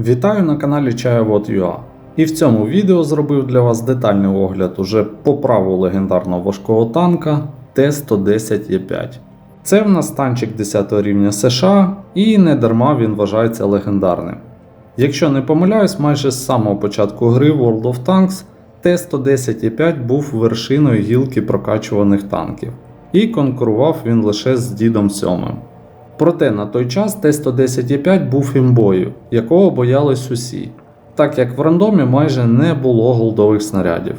Вітаю на каналі Чайовод.ua. І в цьому відео зробив для вас детальний огляд уже по праву легендарного важкого танка Т-110Е5. Це в нас танчик 10 рівня США і не дарма він вважається легендарним. Якщо не помиляюсь, майже з самого початку гри World of Tanks Т-110Е5 був вершиною гілки прокачуваних танків. І конкурував він лише з Дідом 7. Проте на той час Т-110Е5 був імбою, якого боялись усі, так як в рандомі майже не було голдових снарядів.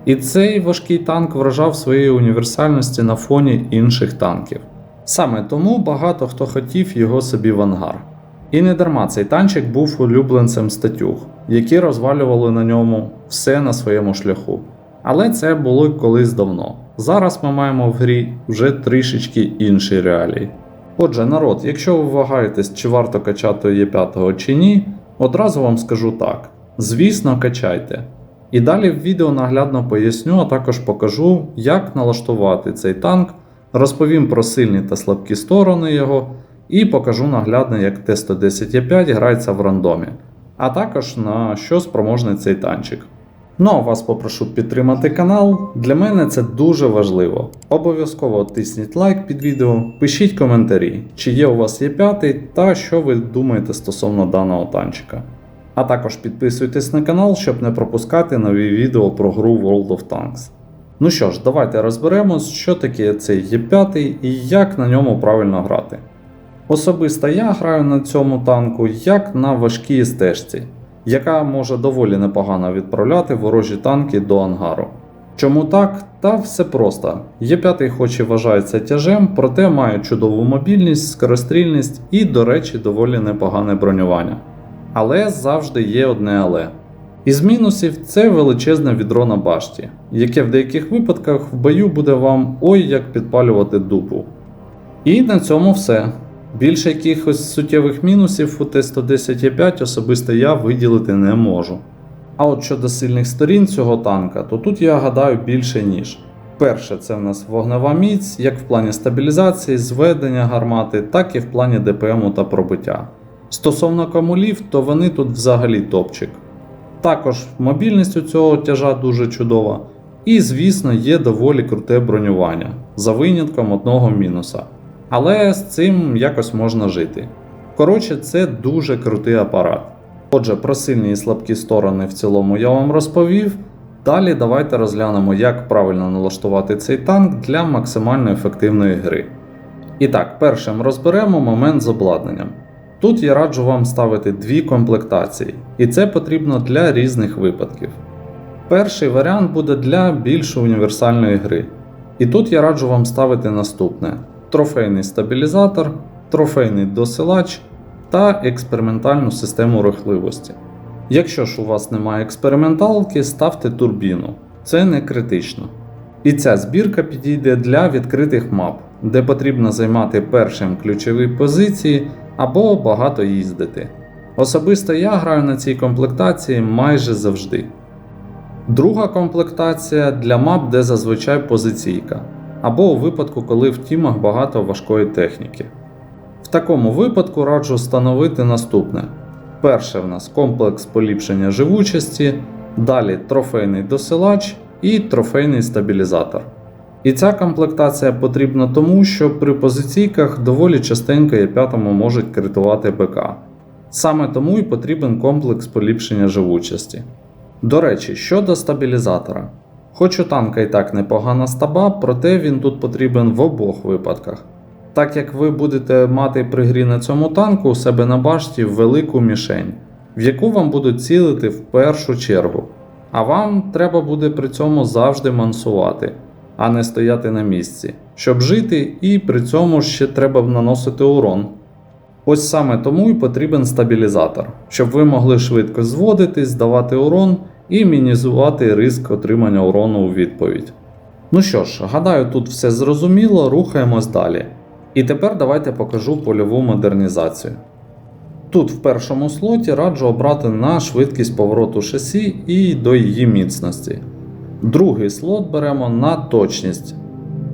І цей важкий танк вражав своєю універсальністю на фоні інших танків. Саме тому багато хто хотів його собі в ангар. І не дарма цей танчик був улюбленцем статюг, які розвалювали на ньому все на своєму шляху. Але це було колись давно. Зараз ми маємо в грі вже трішечки інші реалії. Отже, народ, якщо ви вагаєтесь, чи варто качати Е5 чи ні, одразу вам скажу так. Звісно, качайте. І далі в відео наглядно поясню, а також покажу, як налаштувати цей танк, розповім про сильні та слабкі сторони його, і покажу наглядно, як Т-110Е5 грається в рандомі, а також на що спроможний цей танчик. Ну а вас попрошу підтримати канал, для мене це дуже важливо. Обов'язково тисніть лайк під відео, пишіть коментарі, чи є у вас Е5 та що ви думаєте стосовно даного танчика. А також підписуйтесь на канал, щоб не пропускати нові відео про гру World of Tanks. Ну що ж, давайте розберемось, що таке цей Е5 і як на ньому правильно грати. Особисто я граю на цьому танку як на важкій стежці, яка може доволі непогано відправляти ворожі танки до ангару. Чому так? Та все просто. Е5 хоч і вважається тяжем, проте має чудову мобільність, скорострільність і, до речі, доволі непогане бронювання. Але завжди є одне але. Із мінусів це величезне відро на башті, яке в деяких випадках в бою буде вам ой як підпалювати дупу. І на цьому все. Більше якихось суттєвих мінусів у Т-110Е5 особисто я виділити не можу. А от щодо сильних сторін цього танка, то тут я гадаю більше ніж. Перше, це в нас вогнева міць, як в плані стабілізації, зведення гармати, так і в плані ДПМу та пробиття. Стосовно камулів, то вони тут взагалі топчик. Також мобільність у цього тяжа дуже чудова. І звісно є доволі круте бронювання, за винятком одного мінуса. Але з цим якось можна жити. Коротше, це дуже крутий апарат. Отже, про сильні і слабкі сторони в цілому я вам розповів. Далі давайте розглянемо, як правильно налаштувати цей танк для максимально ефективної гри. І так, першим розберемо момент з обладнанням. Тут я раджу вам ставити дві комплектації, і це потрібно для різних випадків. Перший варіант буде для більш універсальної гри. І тут я раджу вам ставити наступне: трофейний стабілізатор, трофейний досилач та експериментальну систему рухливості. Якщо ж у вас немає експерименталки, ставте турбіну, це не критично. І ця збірка підійде для відкритих мап, де потрібно займати першим ключові позиції або багато їздити. Особисто я граю на цій комплектації майже завжди. Друга комплектація для мап, де зазвичай позиційка, або у випадку, коли в тімах багато важкої техніки. В такому випадку раджу встановити наступне. Перше в нас комплекс поліпшення живучості, далі трофейний досилач і трофейний стабілізатор. І ця комплектація потрібна тому, що при позиційках доволі частенько Е5 можуть критувати БК. Саме тому і потрібен комплекс поліпшення живучості. До речі, щодо стабілізатора. Хоч у танка і так непогана стаба, проте він тут потрібен в обох випадках. Так як ви будете мати при грі на цьому танку у себе на башті велику мішень, в яку вам будуть цілити в першу чергу. А вам треба буде при цьому завжди мансувати, а не стояти на місці, щоб жити, і при цьому ще треба наносити урон. Ось саме тому і потрібен стабілізатор, щоб ви могли швидко зводитись, давати урон і мінімізувати ризик отримання урону у відповідь. Ну що ж, гадаю, тут все зрозуміло, рухаємось далі. І тепер давайте покажу польову модернізацію. Тут в першому слоті раджу обрати на швидкість повороту шасі і до її міцності. Другий слот беремо на точність.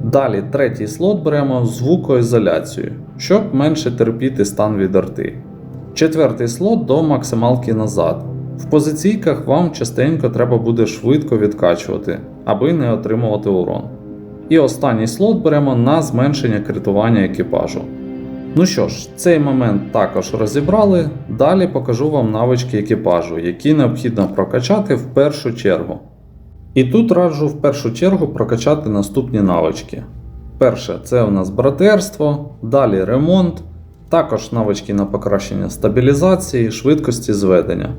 Далі третій слот беремо звукоізоляцію, щоб менше терпіти стан від арти. Четвертий слот до максималки назад. В позиційках вам частенько треба буде швидко відкачувати, аби не отримувати урон. І останній слот беремо на зменшення критування екіпажу. Ну що ж, цей момент також розібрали, далі покажу вам навички екіпажу, які необхідно прокачати в першу чергу. І тут раджу в першу чергу прокачати наступні навички. Перше, це у нас братерство, далі ремонт, також навички на покращення стабілізації, швидкості зведення.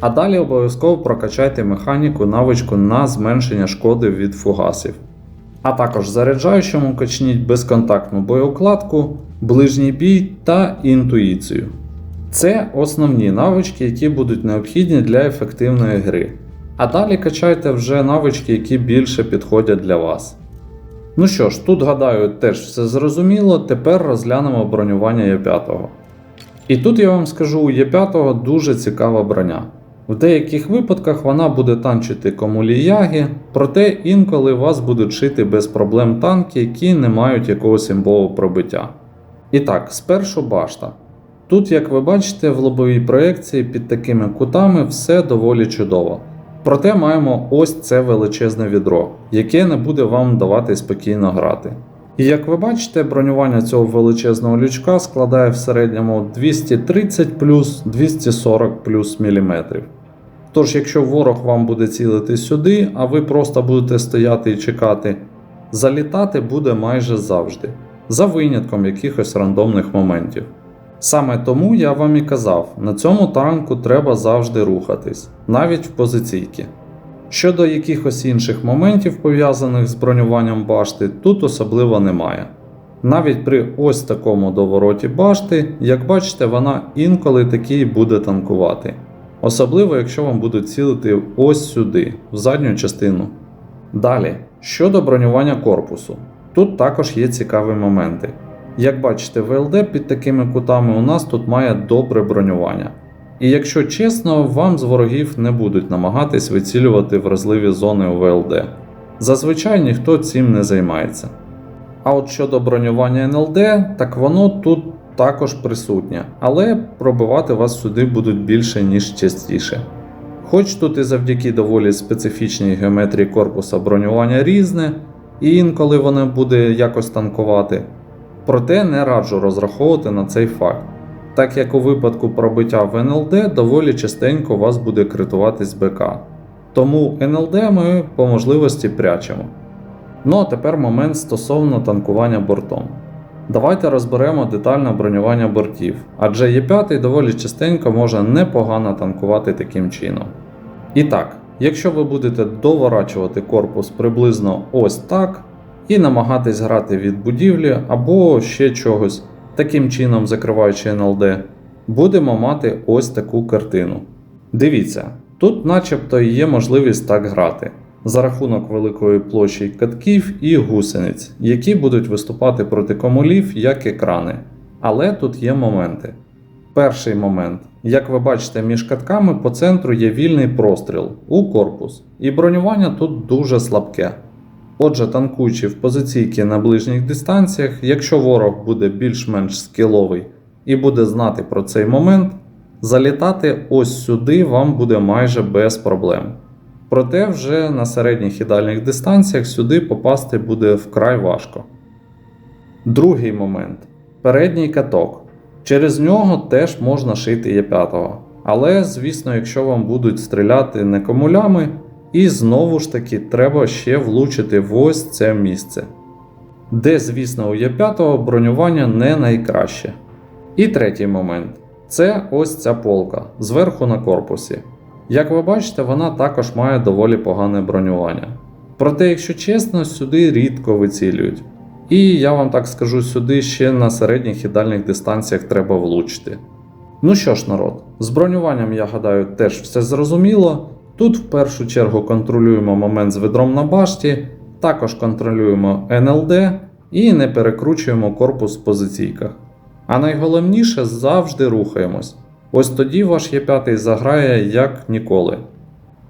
А далі обов'язково прокачайте механіку навичку на зменшення шкоди від фугасів. А також заряджаючому качніть безконтактну боєукладку, ближній бій та інтуїцію. Це основні навички, які будуть необхідні для ефективної гри. А далі качайте вже навички, які більше підходять для вас. Ну що ж, тут гадаю теж все зрозуміло, тепер розглянемо бронювання Є5. І тут я вам скажу, у Є5 дуже цікава броня. В деяких випадках вона буде танчити комулі яги, проте інколи вас будуть шити без проблем танки, які не мають якогось імбового пробиття. І так, спершу башта. Тут, як ви бачите, в лобовій проекції під такими кутами все доволі чудово. Проте маємо ось це величезне відро, яке не буде вам давати спокійно грати. І як ви бачите, бронювання цього величезного лючка складає в середньому 230 плюс 240 плюс міліметрів. Тож, якщо ворог вам буде цілити сюди, а ви просто будете стояти і чекати, залітати буде майже завжди, за винятком якихось рандомних моментів. Саме тому я вам і казав, на цьому танку треба завжди рухатись, навіть в позиційки. Щодо якихось інших моментів, пов'язаних з бронюванням башти, тут особливо немає. Навіть при ось такому довороті башти, як бачите, вона інколи таки буде танкувати. Особливо, якщо вам будуть цілити ось сюди, в задню частину. Далі, щодо бронювання корпусу. Тут також є цікаві моменти. Як бачите, ВЛД під такими кутами у нас тут має добре бронювання. І якщо чесно, вам з ворогів не будуть намагатись вицілювати вразливі зони у ВЛД. Зазвичай ніхто цим не займається. А от щодо бронювання НЛД, так воно тут також присутнє, але пробивати вас сюди будуть більше, ніж частіше. Хоч тут і завдяки доволі специфічній геометрії корпуса бронювання різне, і інколи воно буде якось танкувати, проте не раджу розраховувати на цей факт, так як у випадку пробиття в НЛД доволі частенько у вас буде критувати з БК. Тому НЛД ми по можливості прячемо. Ну а тепер момент стосовно танкування бортом. Давайте розберемо детально бронювання бортів, адже Є5 доволі частенько може непогано танкувати таким чином. І так, якщо ви будете доворачувати корпус приблизно ось так, і намагатись грати від будівлі або ще чогось, таким чином закриваючи НЛД, будемо мати ось таку картину. Дивіться, тут начебто є можливість так грати, за рахунок великої площі катків і гусениць, які будуть виступати проти комулів як екрани. Але тут є моменти. Перший момент. Як ви бачите, між катками по центру є вільний простріл у корпус, і бронювання тут дуже слабке. Отже, танкуючи в позиційки на ближніх дистанціях, якщо ворог буде більш-менш скіловий і буде знати про цей момент, залітати ось сюди вам буде майже без проблем. Проте вже на середніх і дальніх дистанціях сюди попасти буде вкрай важко. Другий момент. Передній каток. Через нього теж можна шити Є5. Але, звісно, якщо вам будуть стріляти не комулями, і знову ж таки треба ще влучити в ось це місце. Де, звісно, у Є5 бронювання не найкраще. І третій момент. Це ось ця полка, зверху на корпусі. Як ви бачите, вона також має доволі погане бронювання. Проте, якщо чесно, сюди рідко вицілюють. І я вам так скажу, сюди ще на середніх і дальніх дистанціях треба влучити. Ну що ж, народ, з бронюванням, я гадаю, теж все зрозуміло. Тут в першу чергу контролюємо момент з відром на башті, також контролюємо НЛД і не перекручуємо корпус в позиційках. А найголовніше, завжди рухаємось. Ось тоді ваш Є5 заграє як ніколи.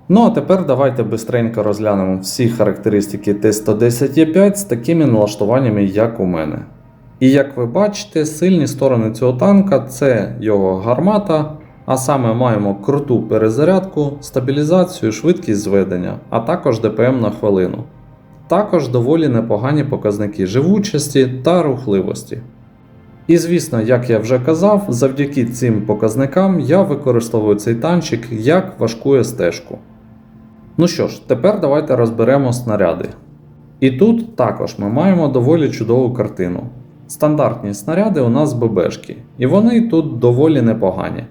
Ну а тепер давайте бистренько розглянемо всі характеристики Т-110Е5 з такими налаштуваннями, як у мене. І як ви бачите, сильні сторони цього танка це його гармата, а саме маємо круту перезарядку, стабілізацію, швидкість зведення, а також ДПМ на хвилину. Також доволі непогані показники живучості та рухливості. І звісно, як я вже казав, завдяки цим показникам я використовую цей танчик як важку СТ-шку. Ну що ж, тепер давайте розберемо снаряди. І тут також ми маємо доволі чудову картину. Стандартні снаряди у нас ББшки, і вони тут доволі непогані.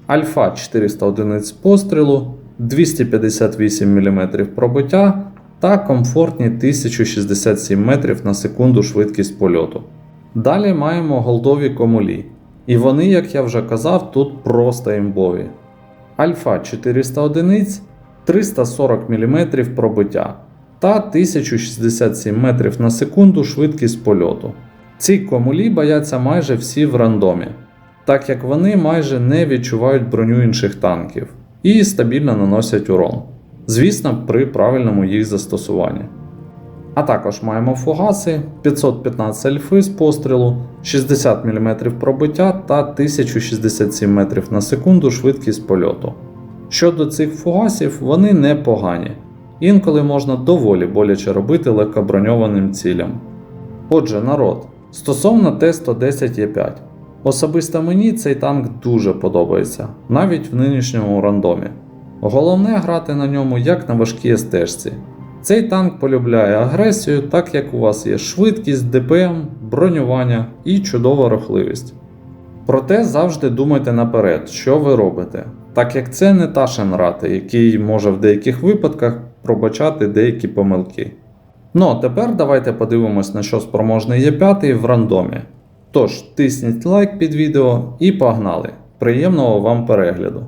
Альфа 400 одиниць пострілу, 258 мм пробиття та комфортні 1067 метрів на секунду швидкість польоту. Далі маємо голдові комулі, і вони, як я вже казав, тут просто імбові. Альфа 400 одиниць, 340 мм пробиття та 1067 метрів на секунду швидкість польоту. Ці комулі бояться майже всі в рандомі, так як вони майже не відчувають броню інших танків і стабільно наносять урон. Звісно, при правильному їх застосуванні. А також маємо фугаси 515 альфи з пострілу, 60 мм пробиття та 1067 метрів на секунду швидкість польоту. Щодо цих фугасів, вони непогані. Інколи можна доволі боляче робити легкоброньованим цілям. Отже, народ, стосовно Т-110Е5. Особисто мені цей танк дуже подобається, навіть в нинішньому рандомі. Головне грати на ньому як на важкій СТ-шці. Цей танк полюбляє агресію, так як у вас є швидкість, ДПМ, бронювання і чудова рухливість. Проте завжди думайте наперед, що ви робите, так як це не та Шенрата, який може в деяких випадках пробачати деякі помилки. Ну а тепер давайте подивимось, на що спроможний Е5 в рандомі. Тож, тисніть лайк під відео і погнали! Приємного вам перегляду!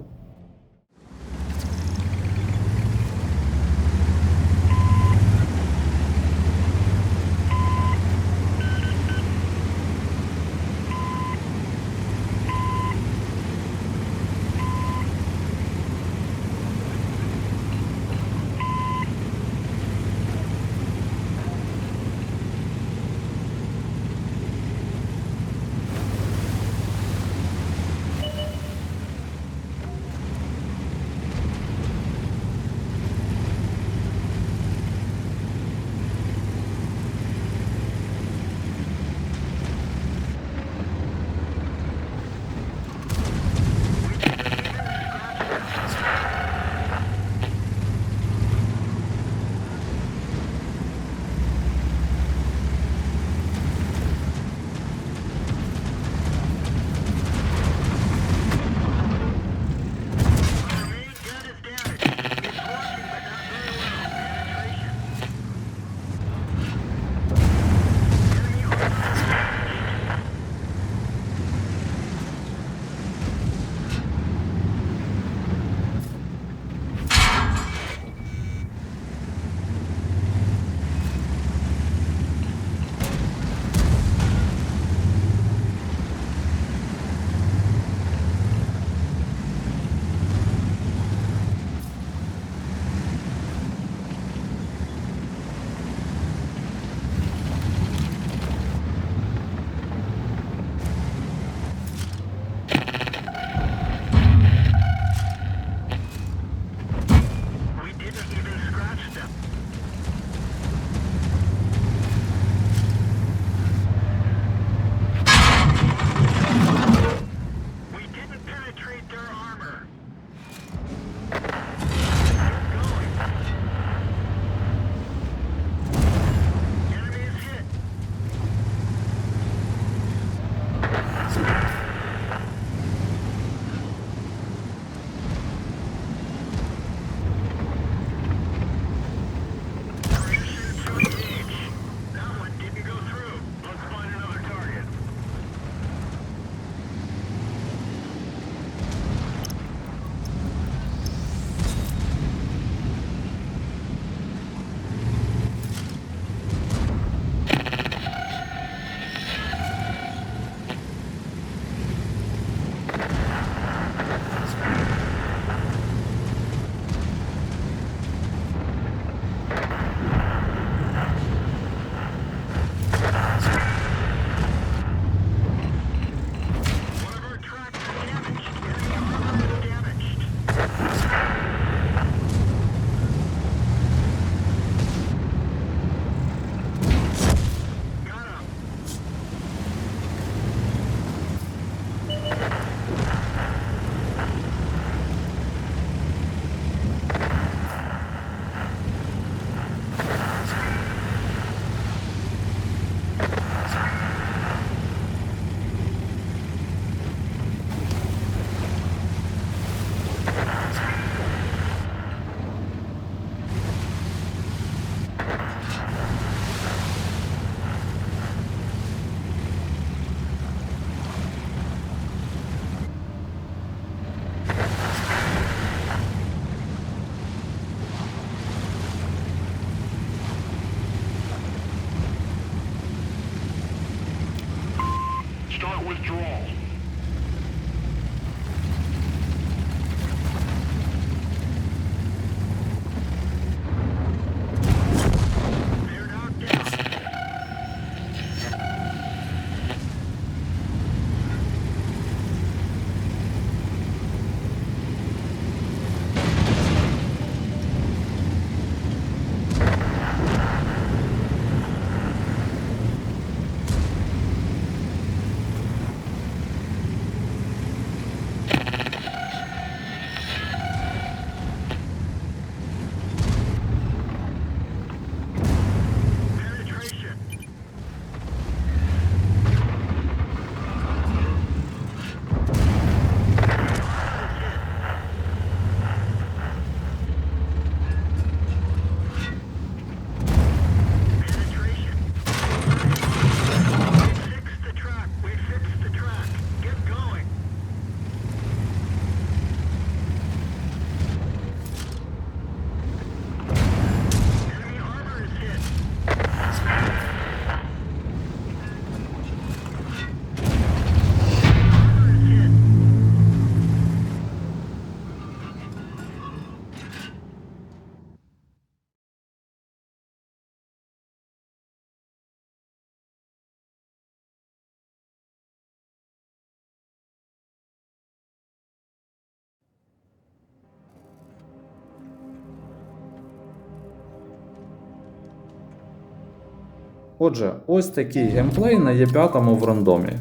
Отже, ось такий геймплей на Е5 в рандомі.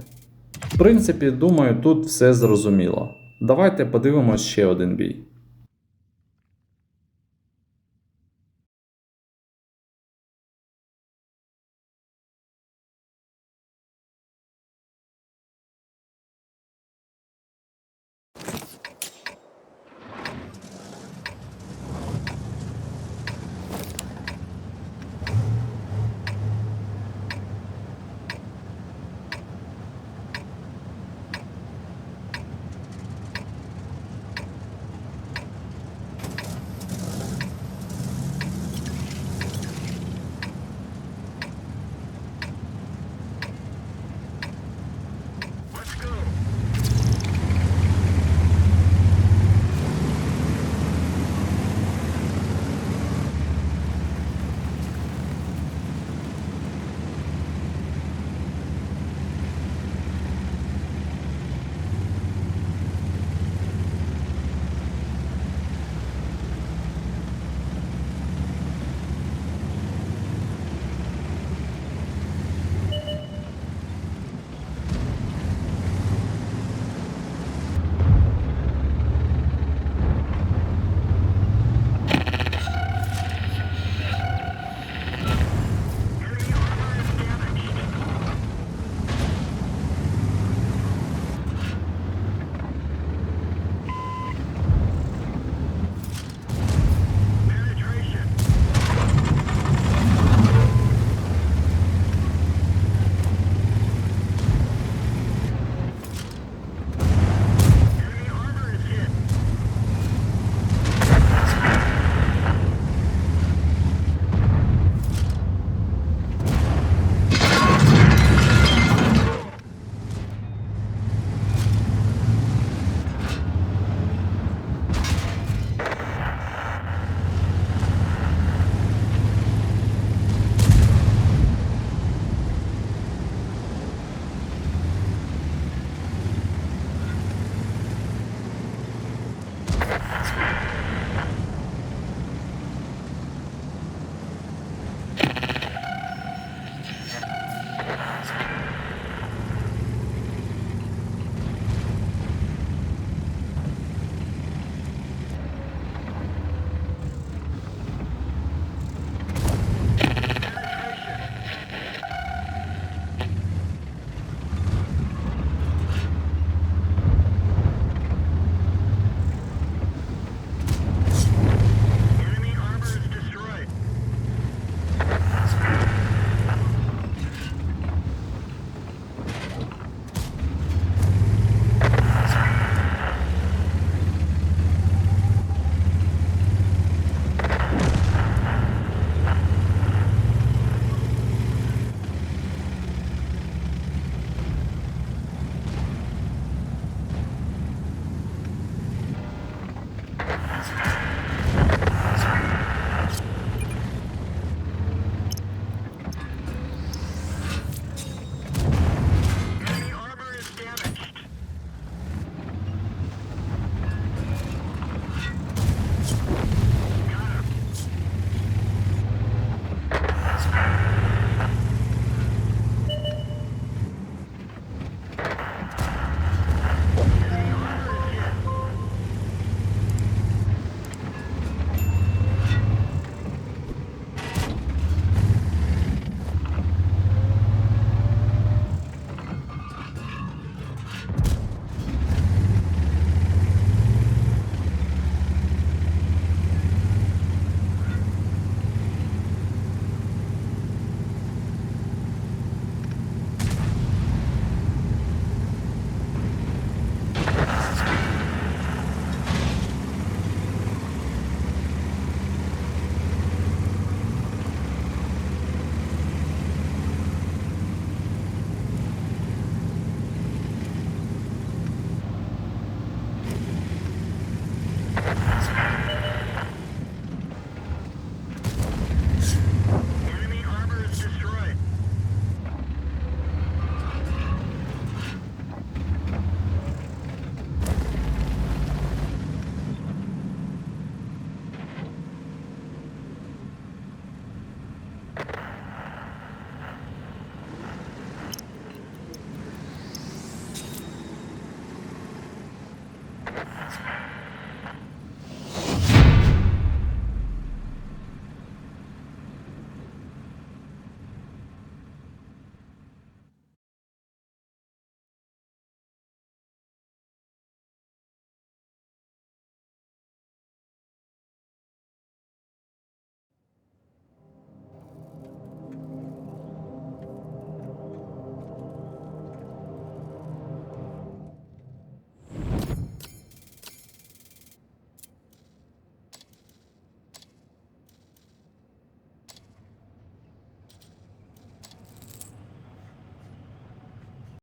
В принципі, думаю, тут все зрозуміло. Давайте подивимось ще один бій.